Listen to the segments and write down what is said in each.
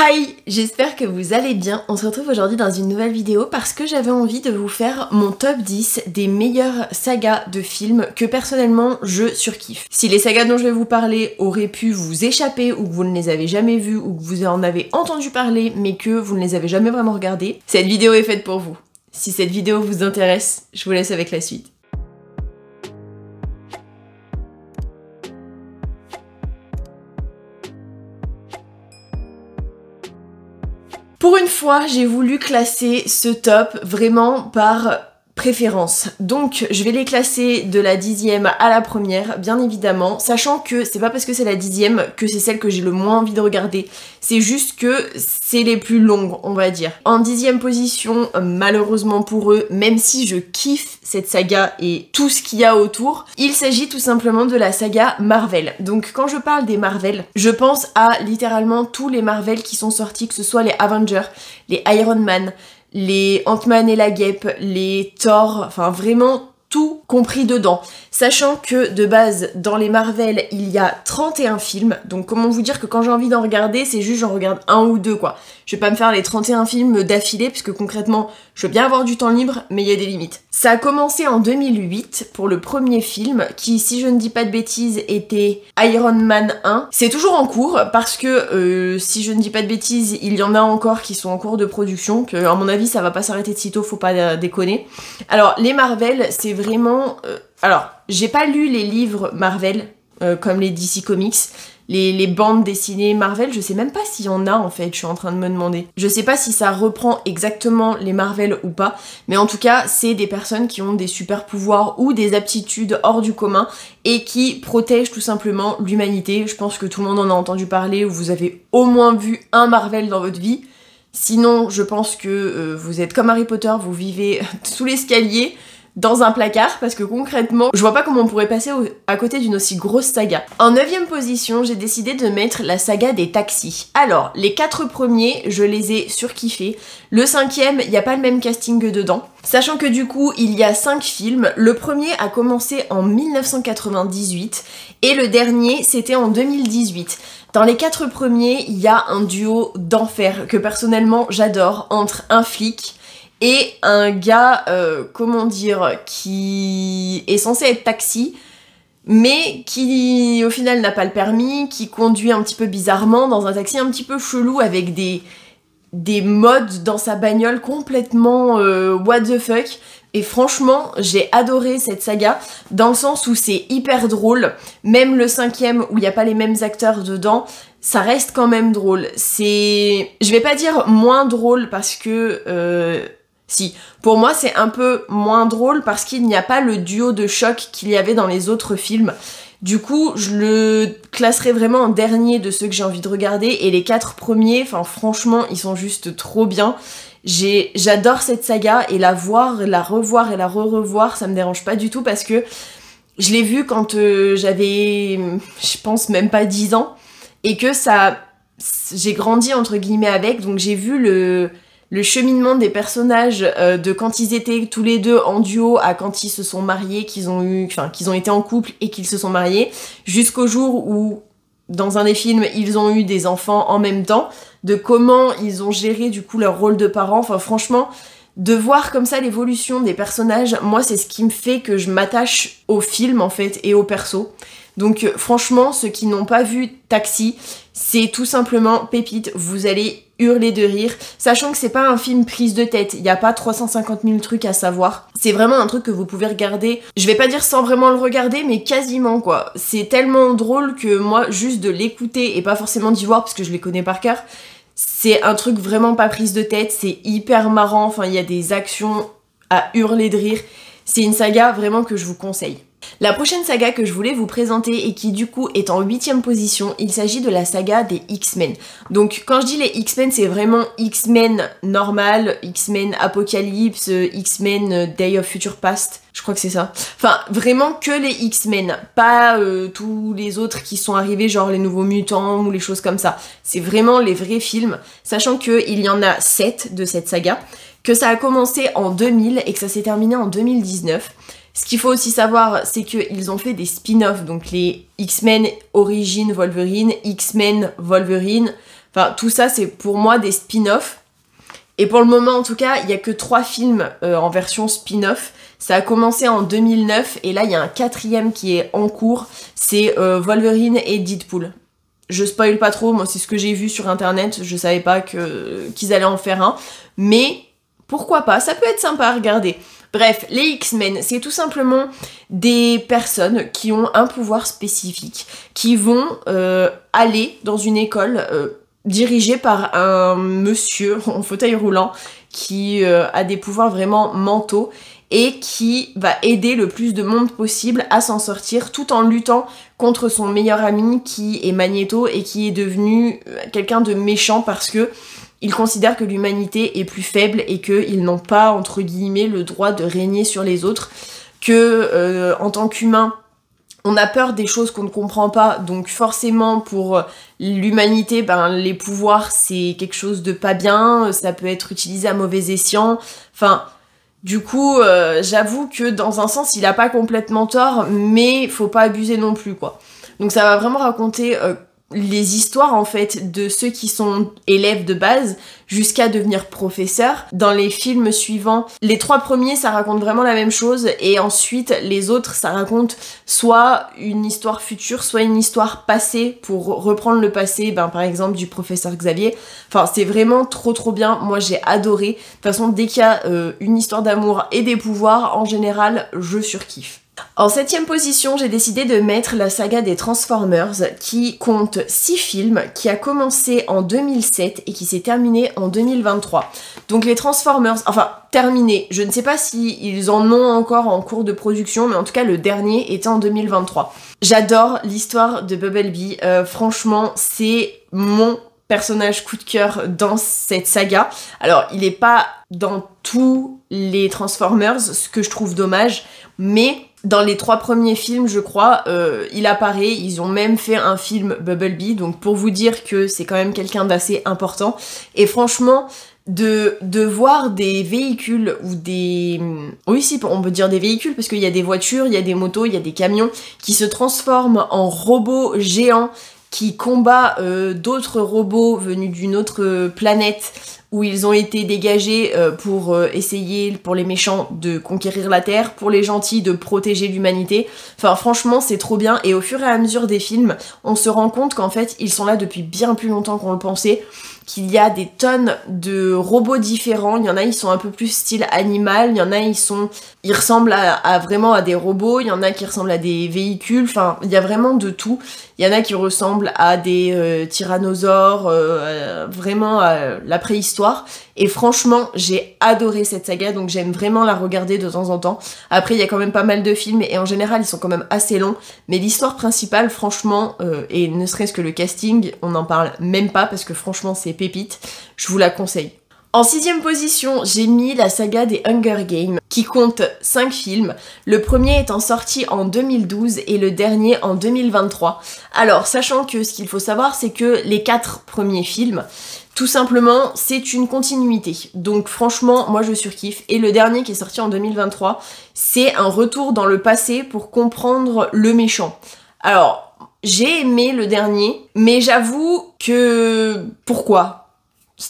Hi, j'espère que vous allez bien. On se retrouve aujourd'hui dans une nouvelle vidéo parce que j'avais envie de vous faire mon top 10 des meilleures sagas de films que personnellement je surkiffe. Si les sagas dont je vais vous parler auraient pu vous échapper ou que vous ne les avez jamais vues ou que vous en avez entendu parler mais que vous ne les avez jamais vraiment regardées, cette vidéo est faite pour vous. Si cette vidéo vous intéresse, je vous laisse avec la suite. Pour une fois, j'ai voulu classer ce top vraiment par préférence. Donc je vais les classer de la 10e à la première, bien évidemment, sachant que c'est pas parce que c'est la 10e que c'est celle que j'ai le moins envie de regarder, c'est juste que c'est les plus longues, on va dire. En 10e position, malheureusement pour eux, même si je kiffe cette saga et tout ce qu'il y a autour, il s'agit tout simplement de la saga Marvel. Donc quand je parle des Marvel, je pense à littéralement tous les Marvel qui sont sortis, que ce soit les Avengers, les Iron Man, les Ant-Man et la Guêpe, les Thor, enfin vraiment tout compris dedans. Sachant que de base, dans les Marvel, il y a 31 films, donc comment vous dire que quand j'ai envie d'en regarder, c'est juste j'en regarde un ou deux quoi. Je vais pas me faire les 31 films d'affilée, puisque concrètement, je veux bien avoir du temps libre, mais il y a des limites. Ça a commencé en 2008 pour le premier film, qui, si je ne dis pas de bêtises, était Iron Man 1. C'est toujours en cours, parce que, si je ne dis pas de bêtises, il y en a encore qui sont en cours de production, que à mon avis, ça va pas s'arrêter de sitôt, faut pas déconner. Alors, les Marvel, c'est vraiment... Alors, j'ai pas lu les livres Marvel, comme les DC Comics, les bandes dessinées Marvel, je sais même pas s'il y en a en fait, je suis en train de me demander. Je sais pas si ça reprend exactement les Marvel ou pas, mais en tout cas, c'est des personnes qui ont des super pouvoirs ou des aptitudes hors du commun et qui protègent tout simplement l'humanité. Je pense que tout le monde en a entendu parler ou vous avez au moins vu un Marvel dans votre vie. Sinon, je pense que vous êtes comme Harry Potter, vous vivez sous l'escalier, dans un placard, parce que concrètement, je vois pas comment on pourrait passer à côté d'une aussi grosse saga. En 9e position, j'ai décidé de mettre la saga des taxis. Alors, les 4 premiers, je les ai surkiffés. Le 5e, il n'y a pas le même casting dedans. Sachant que du coup, il y a 5 films. Le premier a commencé en 1998 et le dernier, c'était en 2018. Dans les 4 premiers, il y a un duo d'enfer que personnellement j'adore entre un flic et un gars, comment dire, qui est censé être taxi, mais qui au final n'a pas le permis, qui conduit un petit peu bizarrement dans un taxi un petit peu chelou avec des modes dans sa bagnole complètement what the fuck. Et franchement, j'ai adoré cette saga dans le sens où c'est hyper drôle. Même le 5e où il n'y a pas les mêmes acteurs dedans, ça reste quand même drôle. C'est... Je vais pas dire moins drôle parce que... Si, pour moi c'est un peu moins drôle parce qu'il n'y a pas le duo de choc qu'il y avait dans les autres films. Du coup, je le classerai vraiment en dernier de ceux que j'ai envie de regarder. Et les 4 premiers, enfin franchement, ils sont juste trop bien. J'adore cette saga et la voir, la revoir et la re-revoir, ça me dérange pas du tout parce que je l'ai vue quand j'avais, je pense même pas 10 ans. Et que ça... J'ai grandi entre guillemets avec, donc j'ai vu le cheminement des personnages de quand ils étaient tous les deux en duo à quand ils se sont mariés, qu'ils ont été en couple et qu'ils se sont mariés, jusqu'au jour où, dans un des films, ils ont eu des enfants en même temps, de comment ils ont géré du coup leur rôle de parents. Enfin franchement, de voir comme ça l'évolution des personnages, moi c'est ce qui me fait que je m'attache au film en fait et au perso. Donc franchement, ceux qui n'ont pas vu Taxi, c'est tout simplement pépite, vous allez hurler de rire, sachant que c'est pas un film prise de tête, il n'y a pas 350 000 trucs à savoir. C'est vraiment un truc que vous pouvez regarder, je vais pas dire sans vraiment le regarder, mais quasiment quoi. C'est tellement drôle que moi, juste de l'écouter et pas forcément d'y voir parce que je les connais par cœur, c'est un truc vraiment pas prise de tête, c'est hyper marrant, enfin il y a des actions à hurler de rire. C'est une saga vraiment que je vous conseille. La prochaine saga que je voulais vous présenter et qui du coup est en 8e position, il s'agit de la saga des X-Men. Donc quand je dis les X-Men, c'est vraiment X-Men normal, X-Men Apocalypse, X-Men Day of Future Past, je crois que c'est ça. Enfin vraiment que les X-Men, pas tous les autres qui sont arrivés, genre les nouveaux mutants ou les choses comme ça. C'est vraiment les vrais films, sachant qu'il y en a 7 de cette saga, que ça a commencé en 2000 et que ça s'est terminé en 2019. Ce qu'il faut aussi savoir, c'est qu'ils ont fait des spin-offs, donc les X-Men Origin Wolverine, X-Men Wolverine, Enfin, tout ça, c'est pour moi des spin-offs. Et pour le moment, en tout cas, il n'y a que 3 films en version spin-off. Ça a commencé en 2009 et là, il y a un 4e qui est en cours. C'est Wolverine et Deadpool. Je spoil pas trop, moi c'est ce que j'ai vu sur internet. Je savais pas qu'ils allaient en faire un. Mais pourquoi pas, ça peut être sympa à regarder. Bref, les X-Men, c'est tout simplement des personnes qui ont un pouvoir spécifique, qui vont aller dans une école dirigée par un monsieur en fauteuil roulant qui a des pouvoirs vraiment mentaux et qui va aider le plus de monde possible à s'en sortir tout en luttant contre son meilleur ami qui est Magneto et qui est devenu quelqu'un de méchant parce que il considère que l'humanité est plus faible et qu'ils n'ont pas, entre guillemets, le droit de régner sur les autres, que en tant qu'humain, on a peur des choses qu'on ne comprend pas, donc forcément pour l'humanité, ben, les pouvoirs c'est quelque chose de pas bien, ça peut être utilisé à mauvais escient, enfin... Du coup, j'avoue que dans un sens, il a pas complètement tort, mais faut pas abuser non plus, quoi. Donc ça va vraiment raconter les histoires, en fait, de ceux qui sont élèves de base jusqu'à devenir professeurs. Dans les films suivants, les 3 premiers, ça raconte vraiment la même chose, et ensuite, les autres, ça raconte soit une histoire future, soit une histoire passée, pour reprendre le passé, ben, par exemple, du professeur Xavier. Enfin, c'est vraiment trop bien, moi j'ai adoré. De toute façon, dès qu'il y a une histoire d'amour et des pouvoirs, en général, je surkiffe. En 7e position, j'ai décidé de mettre la saga des Transformers qui compte 6 films, qui a commencé en 2007 et qui s'est terminé en 2023. Donc les Transformers, enfin terminé, je ne sais pas si ils en ont encore en cours de production, mais en tout cas le dernier était en 2023. J'adore l'histoire de Bumblebee, franchement c'est mon personnage coup de cœur dans cette saga. Alors il est pas dans tous les Transformers, ce que je trouve dommage, mais... Dans les 3 premiers films, je crois, il apparaît, ils ont même fait un film Bumblebee, donc pour vous dire que c'est quand même quelqu'un d'assez important. Et franchement, de voir des véhicules ou des... Oui, si, on peut dire des véhicules, parce qu'il y a des voitures, il y a des motos, il y a des camions, qui se transforment en robots géants, qui combattent d'autres robots venus d'une autre planète, où ils ont été dégagés pour essayer, pour les méchants, de conquérir la Terre, pour les gentils, de protéger l'humanité. Enfin, franchement, c'est trop bien. Et au fur et à mesure des films, on se rend compte qu'en fait, ils sont là depuis bien plus longtemps qu'on le pensait, qu'il y a des tonnes de robots différents. Il y en a, ils sont un peu plus style animal. Il y en a, ils ressemblent à vraiment à des robots. Il y en a qui ressemblent à des véhicules. Enfin, il y a vraiment de tout. Il y en a qui ressemblent à des tyrannosaures, vraiment à la préhistoire. Et franchement, j'ai adoré cette saga, donc j'aime vraiment la regarder de temps en temps. Après, il y a quand même pas mal de films, et en général, ils sont quand même assez longs. Mais l'histoire principale, franchement, et ne serait-ce que le casting, on n'en parle même pas, parce que franchement, c'est pépite. Je vous la conseille. En 6e position, j'ai mis la saga des Hunger Games, qui compte 5 films, le premier étant sorti en 2012 et le dernier en 2023. Alors, sachant que ce qu'il faut savoir, c'est que les 4 premiers films, tout simplement, c'est une continuité. Donc franchement, moi je surkiffe. Et le dernier qui est sorti en 2023, c'est un retour dans le passé pour comprendre le méchant. Alors, j'ai aimé le dernier, mais j'avoue que... Pourquoi ?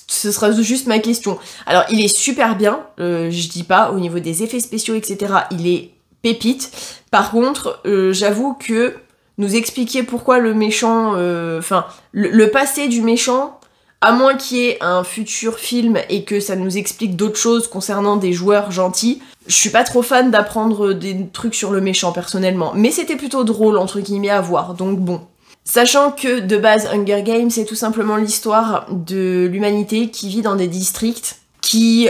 Ce sera juste ma question. Alors, il est super bien, je dis pas, au niveau des effets spéciaux, etc., il est pépite. Par contre, j'avoue que nous expliquer pourquoi le méchant... Enfin, le passé du méchant, à moins qu'il y ait un futur film et que ça nous explique d'autres choses concernant des joueurs gentils, je suis pas trop fan d'apprendre des trucs sur le méchant, personnellement. Mais c'était plutôt drôle, entre guillemets, à voir, donc bon. Sachant que, de base, Hunger Games, c'est tout simplement l'histoire de l'humanité qui vit dans des districts qui,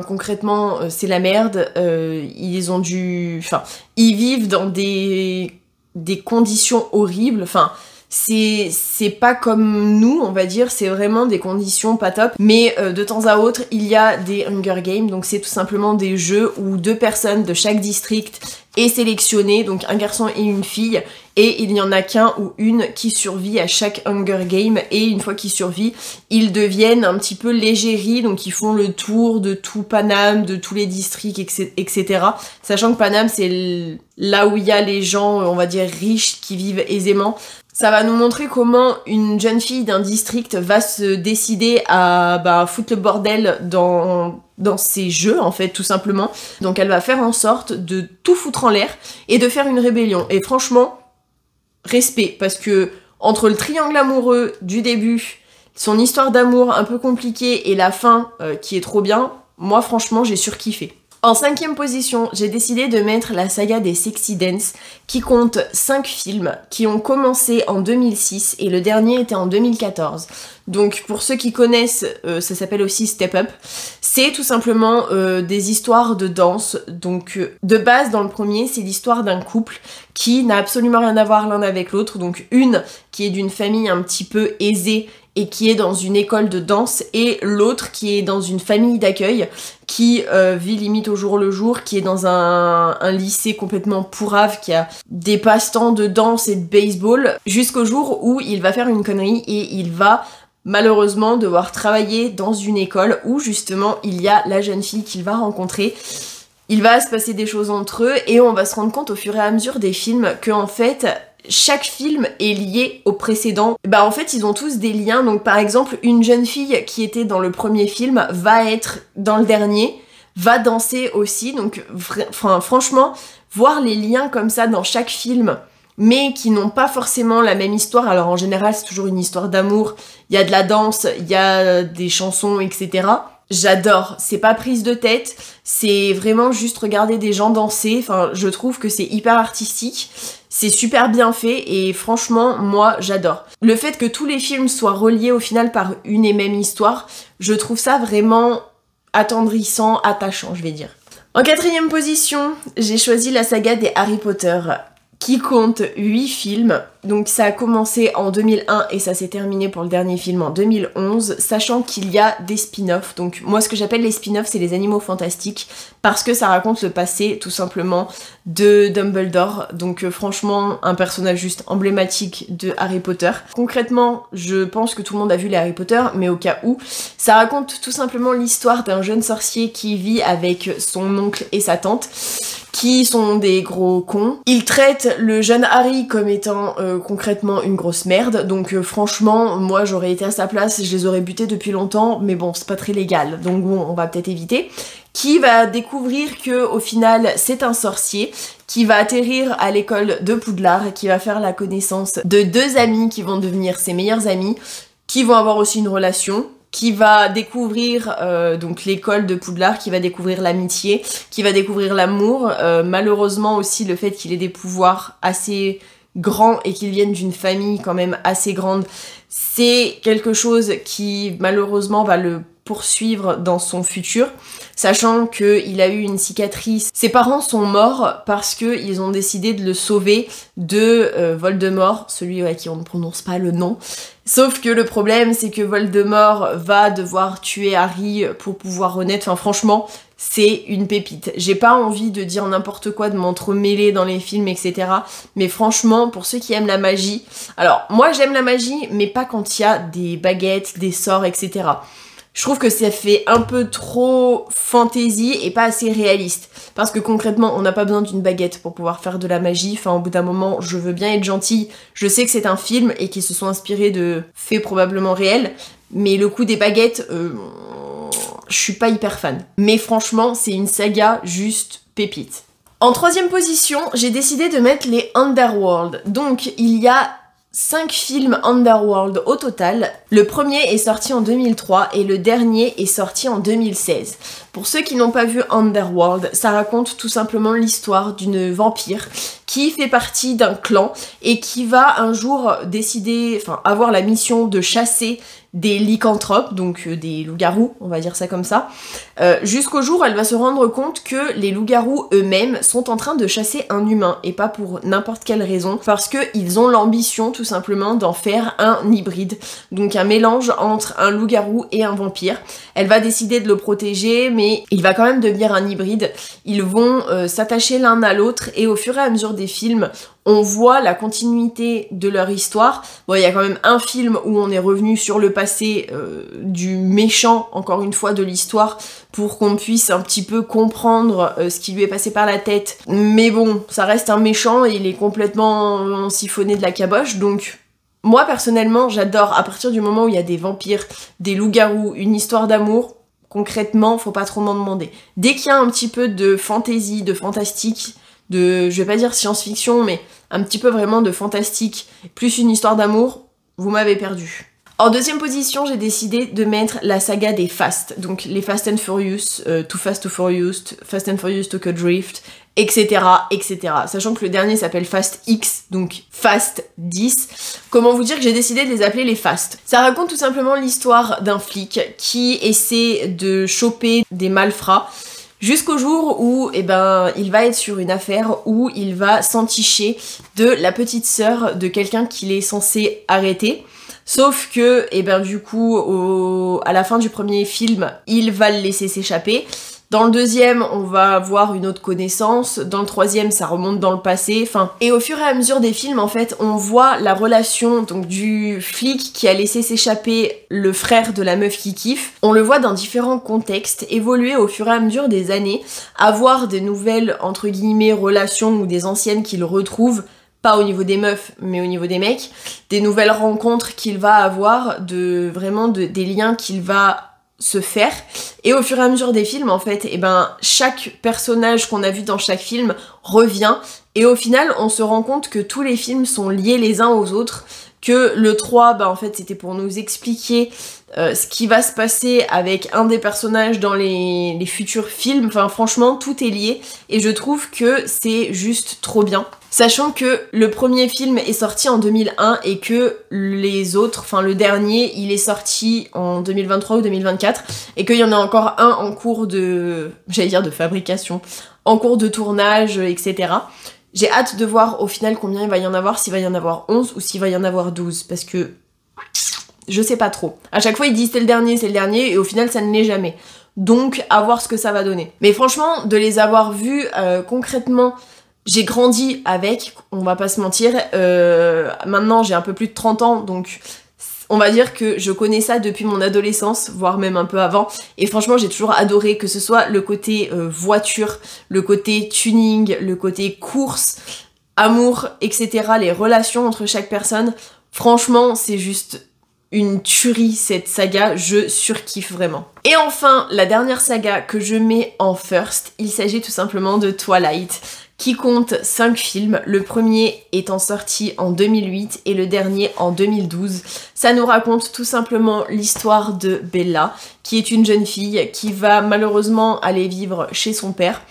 concrètement, c'est la merde. Ils ont dû... Enfin, ils vivent dans des conditions horribles. Enfin, c'est pas comme nous, on va dire, c'est vraiment des conditions pas top. Mais de temps à autre, il y a des Hunger Games, donc c'est tout simplement des jeux où 2 personnes de chaque district est sélectionné, donc un garçon et une fille, et il n'y en a qu'un ou une qui survit à chaque Hunger Game, et une fois qu'ils survivent, ils deviennent un petit peu l'égérie, donc ils font le tour de tout Paname, de tous les districts, etc. Sachant que Paname, c'est là où il y a les gens, on va dire, riches, qui vivent aisément. Ça va nous montrer comment une jeune fille d'un district va se décider à foutre le bordel dans ses jeux, en fait, tout simplement. Donc elle va faire en sorte de tout foutre en l'air et de faire une rébellion. Et franchement, respect, parce que entre le triangle amoureux du début, son histoire d'amour un peu compliquée et la fin qui est trop bien, moi franchement j'ai surkiffé. En 5e position, j'ai décidé de mettre la saga des Sexy Dance qui compte 5 films qui ont commencé en 2006 et le dernier était en 2014. Donc pour ceux qui connaissent, ça s'appelle aussi Step Up. C'est tout simplement des histoires de danse. Donc de base dans le premier, c'est l'histoire d'un couple qui n'a absolument rien à voir l'un avec l'autre. Donc une qui est d'une famille un petit peu aisée et qui est dans une école de danse, et l'autre qui est dans une famille d'accueil, qui vit limite au jour le jour, qui est dans un lycée complètement pourrave, qui a des passe-temps de danse et de baseball, jusqu'au jour où il va faire une connerie et il va malheureusement devoir travailler dans une école où justement il y a la jeune fille qu'il va rencontrer. Il va se passer des choses entre eux et on va se rendre compte au fur et à mesure des films que en fait chaque film est lié au précédent. Bah en fait ils ont tous des liens, donc par exemple une jeune fille qui était dans le premier film va être dans le dernier, va danser aussi, donc franchement voir les liens comme ça dans chaque film mais qui n'ont pas forcément la même histoire. Alors en général c'est toujours une histoire d'amour, il y a de la danse, il y a des chansons, etc. J'adore, c'est pas prise de tête, c'est vraiment juste regarder des gens danser, enfin je trouve que c'est hyper artistique, c'est super bien fait et franchement moi j'adore. Le fait que tous les films soient reliés au final par une et même histoire, je trouve ça vraiment attendrissant, attachant je vais dire. En 4e position, j'ai choisi la saga des Harry Potter qui compte 8 films. Donc ça a commencé en 2001 et ça s'est terminé pour le dernier film en 2011, sachant qu'il y a des spin-offs. Donc moi ce que j'appelle les spin-offs c'est les animaux fantastiques parce que ça raconte le passé tout simplement de Dumbledore. Donc franchement un personnage juste emblématique de Harry Potter. Concrètement je pense que tout le monde a vu les Harry Potter mais au cas où, ça raconte tout simplement l'histoire d'un jeune sorcier qui vit avec son oncle et sa tante qui sont des gros cons. Ils traitent le jeune Harry comme étant concrètement une grosse merde, donc franchement, moi j'aurais été à sa place, je les aurais butés depuis longtemps, mais bon, c'est pas très légal, donc bon, on va peut-être éviter. Qui va découvrir que au final, c'est un sorcier, qui va atterrir à l'école de Poudlard, et qui va faire la connaissance de 2 amis qui vont devenir ses meilleurs amis, qui vont avoir aussi une relation, qui va découvrir donc l'école de Poudlard, qui va découvrir l'amitié, qui va découvrir l'amour, malheureusement aussi le fait qu'il ait des pouvoirs assez grands et qu'il vienne d'une famille quand même assez grande, c'est quelque chose qui malheureusement va le poursuivre dans son futur, sachant qu'il a eu une cicatrice. Ses parents sont morts parce qu'ils ont décidé de le sauver de Voldemort, celui à qui on ne prononce pas le nom. Sauf que le problème c'est que Voldemort va devoir tuer Harry pour pouvoir renaître, enfin franchement c'est une pépite. J'ai pas envie de dire n'importe quoi, de m'entremêler dans les films, etc. Mais franchement, pour ceux qui aiment la magie... Alors, moi j'aime la magie, mais pas quand il y a des baguettes, des sorts, etc. Je trouve que ça fait un peu trop fantasy et pas assez réaliste. Parce que concrètement, on n'a pas besoin d'une baguette pour pouvoir faire de la magie. Enfin, au bout d'un moment, je veux bien être gentille. Je sais que c'est un film et qu'ils se sont inspirés de faits probablement réels. Mais le coup des baguettes... je suis pas hyper fan. Mais franchement, c'est une saga juste pépite. En 3e position, j'ai décidé de mettre les Underworld. Donc, il y a 5 films Underworld au total. Le premier est sorti en 2003 et le dernier est sorti en 2016. Pour ceux qui n'ont pas vu Underworld, ça raconte tout simplement l'histoire d'une vampire qui fait partie d'un clan et qui va un jour décider, enfin avoir la mission de chasser des lycanthropes, donc des loups-garous, on va dire ça comme ça, jusqu'au jour où elle va se rendre compte que les loups-garous eux-mêmes sont en train de chasser un humain, et pas pour n'importe quelle raison, parce qu'ils ont l'ambition tout simplement d'en faire un hybride, donc un mélange entre un loup-garou et un vampire. Elle va décider de le protéger, mais il va quand même devenir un hybride. Ils vont s'attacher l'un à l'autre, et au fur et à mesure des films, on voit la continuité de leur histoire. Bon, il y a quand même un film où on est revenu sur le passé du méchant, encore une fois, de l'histoire, pour qu'on puisse un petit peu comprendre ce qui lui est passé par la tête. Mais bon, ça reste un méchant et il est complètement siphonné de la caboche, donc Moi personnellement j'adore à partir du moment où il y a des vampires, des loups-garous, une histoire d'amour, concrètement faut pas trop m'en demander. Dès qu'il y a un petit peu de fantaisie, de fantastique, de, je vais pas dire science-fiction, mais un petit peu vraiment de fantastique, plus une histoire d'amour, vous m'avez perdu. En deuxième position, j'ai décidé de mettre la saga des Fast, donc les Fast and Furious, Too Fast, Too Furious, Fast and Furious, Tokyo Drift, etc., etc. Sachant que le dernier s'appelle Fast X, donc Fast 10. Comment vous dire que j'ai décidé de les appeler les Fast? Ça raconte tout simplement l'histoire d'un flic qui essaie de choper des malfrats jusqu'au jour où il va être sur une affaire où il va s'enticher de la petite sœur de quelqu'un qu'il est censé arrêter. Sauf que, du coup, à la fin du premier film, il va le laisser s'échapper. Dans le deuxième, on va avoir une autre connaissance. Dans le troisième, ça remonte dans le passé. Enfin, et au fur et à mesure des films, en fait, on voit la relation donc du flic qui a laissé s'échapper le frère de la meuf qui kiffe. On le voit dans différents contextes, évoluer au fur et à mesure des années, avoir des nouvelles, entre guillemets, relations ou des anciennes qu'il retrouve, pas au niveau des meufs, mais au niveau des mecs, des nouvelles rencontres qu'il va avoir, des liens qu'il va se faire. Et au fur et à mesure des films, en fait, chaque personnage qu'on a vu dans chaque film revient. Et au final, on se rend compte que tous les films sont liés les uns aux autres, que le 3, en fait, c'était pour nous expliquer ce qui va se passer avec un des personnages dans les futurs films. Enfin, franchement, tout est lié. Et je trouve que c'est juste trop bien. Sachant que le premier film est sorti en 2001 et que les autres, enfin le dernier, il est sorti en 2023 ou 2024 et qu'il y en a encore un en cours de, de fabrication, en cours de tournage, etc. J'ai hâte de voir au final combien il va y en avoir, s'il va y en avoir 11 ou s'il va y en avoir 12 parce que je sais pas trop. À chaque fois ils disent c'est le dernier et au final ça ne l'est jamais. Donc à voir ce que ça va donner. Mais franchement, de les avoir vus concrètement, j'ai grandi avec, on va pas se mentir, maintenant j'ai un peu plus de 30 ans, donc on va dire que je connais ça depuis mon adolescence, voire même un peu avant, et franchement j'ai toujours adoré, que ce soit le côté voiture, le côté tuning, le côté course, amour, etc., les relations entre chaque personne, franchement c'est juste une tuerie cette saga, je surkiffe vraiment. Et enfin, la dernière saga que je mets en first, il s'agit tout simplement de Twilight, qui compte 5 films, le premier étant sorti en 2008 et le dernier en 2012. Ça nous raconte tout simplement l'histoire de Bella, qui est une jeune fille qui va malheureusement aller vivre chez son père,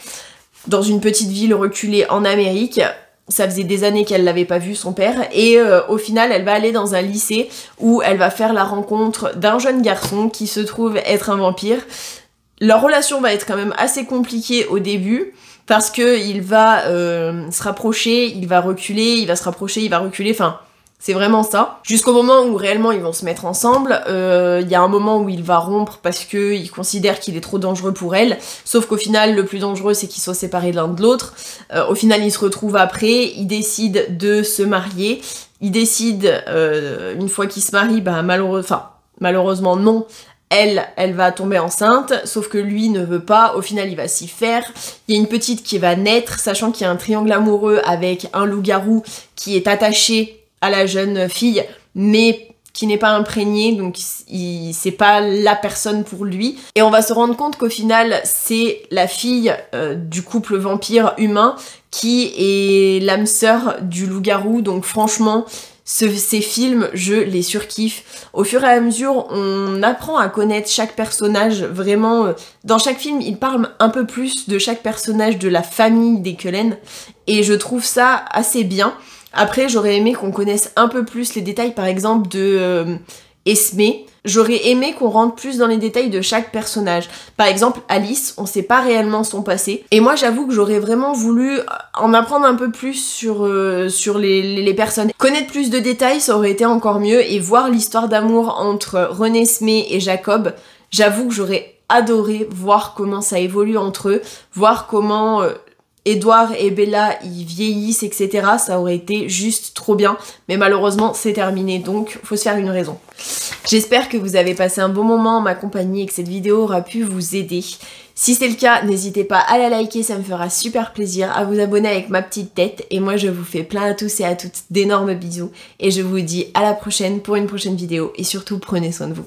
dans une petite ville reculée en Amérique. Ça faisait des années qu'elle l'avait pas vu, son père, et au final elle va aller dans un lycée où elle va faire la rencontre d'un jeune garçon qui se trouve être un vampire. Leur relation va être quand même assez compliquée au début, parce que il va se rapprocher, il va reculer, il va se rapprocher, il va reculer, enfin c'est vraiment ça. Jusqu'au moment où réellement ils vont se mettre ensemble, il y a un moment où il va rompre parce qu'il considère qu'il est trop dangereux pour elle, sauf qu'au final le plus dangereux c'est qu'ils soient séparés l'un de l'autre. Au final ils se retrouvent après, ils décident de se marier, ils décident, une fois qu'ils se marient, malheureusement non, elle va tomber enceinte, sauf que lui ne veut pas, au final il va s'y faire. Il y a une petite qui va naître, sachant qu'il y a un triangle amoureux avec un loup-garou qui est attaché à la jeune fille, mais qui n'est pas imprégné, donc c'est pas la personne pour lui. Et on va se rendre compte qu'au final, c'est la fille du couple vampire-humain qui est l'âme sœur du loup-garou, donc franchement, ces films, je les surkiffe. Au fur et à mesure, on apprend à connaître chaque personnage, vraiment. Dans chaque film, il parle un peu plus de chaque personnage de la famille des Cullen, et je trouve ça assez bien. Après, j'aurais aimé qu'on connaisse un peu plus les détails, par exemple, de Esme. J'aurais aimé qu'on rentre plus dans les détails de chaque personnage. Par exemple, Alice, on sait pas réellement son passé. Et moi, j'avoue que j'aurais vraiment voulu en apprendre un peu plus sur les personnes. Connaître plus de détails, ça aurait été encore mieux. Et voir l'histoire d'amour entre Renesmee et Jacob, j'avoue que j'aurais adoré voir comment ça évolue entre eux, voir comment Edouard et Bella ils vieillissent, etc. Ça aurait été juste trop bien, mais malheureusement c'est terminé, donc faut se faire une raison. J'espère que vous avez passé un bon moment en ma compagnie et que cette vidéo aura pu vous aider. Si c'est le cas, n'hésitez pas à la liker, ça me fera super plaisir, à vous abonner avec ma petite tête, et moi je vous fais plein à tous et à toutes d'énormes bisous, et je vous dis à la prochaine pour une prochaine vidéo, et surtout prenez soin de vous.